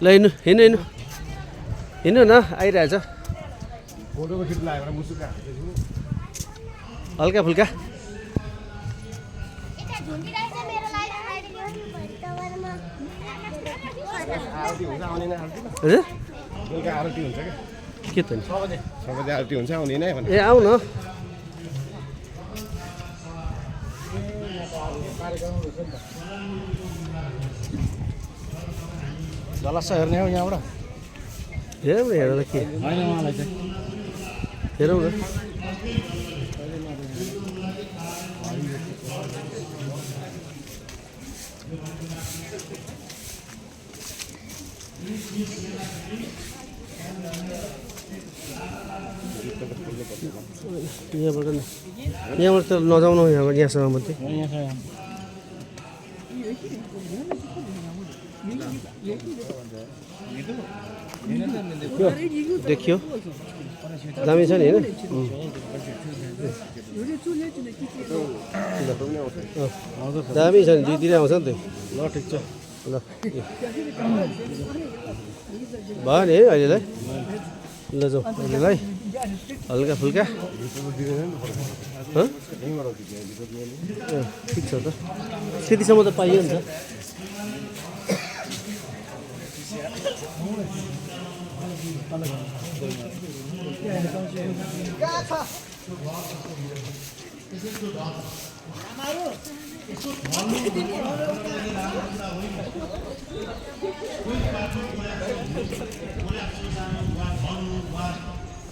ल हिँड्नु हिँड्नु हिँड्नु हिँड्नु न आइरहेछ हल्का फुल्का के त ए आऊ न जलस्स हेर्ने हो यहाँबाट हेरौँ हेरेर के होइन उहाँलाई चाहिँ हेरौँ न यहाँबाट त नजाउनु यहाँसम्म मात्रै देखियो दामी छ नि होइन दामी छ नि दुईतिर आउँछ नि त ल ठिक छ ल भयो नि है अहिलेलाई ल जाउँ अहिलेलाई हल्का फुल्का ठिक छ त त्यतिसम्म त पाइयो नि त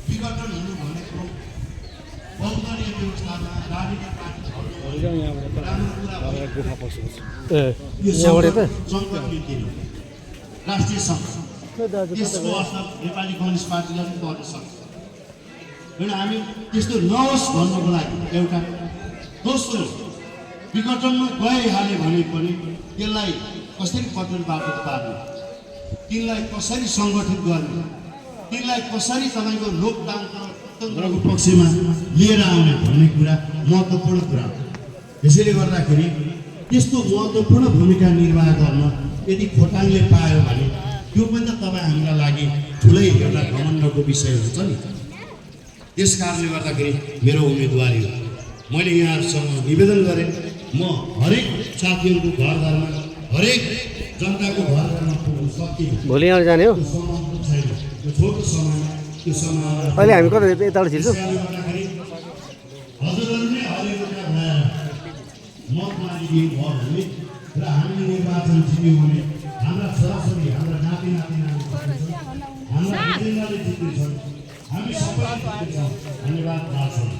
विघटन हुनु भनेको बहुदलीय व्यवस्थामा राजनीतिक राष्ट्रिय सङ्घ त्यसको असर नेपाली कम्युनिस्ट पार्टीलाई पनि गर्न सक्छ होइन हामी त्यस्तो नहोस् भन्नको लागि एउटा दोस्रो विघटनमा गइहाल्यो भने पनि त्यसलाई कसरी कठोर बाटो पार्ने तिनलाई कसरी सङ्गठित गर्ने तिनलाई कसरी तपाईँको लोकतन्त्रको पक्षमा लिएर आउने भन्ने कुरा महत्त्वपूर्ण कुरा हो त्यसैले गर्दाखेरि त्यस्तो महत्त्वपूर्ण भूमिका निर्वाह गर्न यदि खोटाङले पायो भने त्यो पनि त तपाईँ हामीलाई लागि ठुलै एउटा घमण्डको विषय हुन्छ नि त्यस कारणले गर्दाखेरि मेरो उम्मेदवारी हो मैले यहाँहरूसँग निवेदन गरेँ म हरेक साथीहरूको घर घरमा हरेक जनताको घर घरमा पुग्न सक्दिनँ भोलि यहाँ जाने हो छोटो समयमा त्यो समय अहिले हामी कता यताबाट छिर्छौँ हजुरहरू नै हरेक एउटा भएर मत मानिदिनु भयो भने र हामीले निर्वाचन जित्यौँ भने हाम्रा छोराछोरी हाम्रा नाति नातिना हाम्रा बुझिनाले जित्नेछन् हामी सबै जित्नेछौँ धन्यवाद लाग्छौँ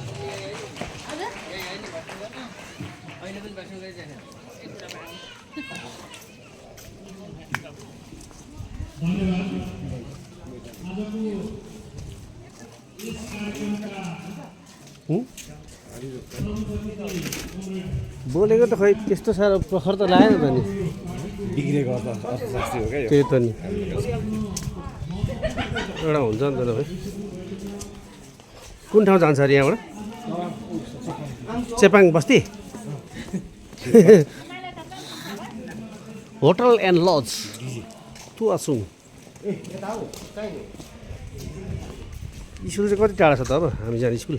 धन्यवाद आजको यस कार्यक्रमका बोलेको त खै त्यस्तो साह्रो प्रखर त लागेन त नि बिग्रेको अर्थशास्त्री हो क्या त्यही त नि एउटा हुन्छ नि त भाइ कुन ठाउँ जान्छ अरे यहाँबाट चेपाङ बस्ती होटल एन्ड लज तुआसुङ स्कुल चाहिँ कति टाढा छ त अब हामी जाने स्कुल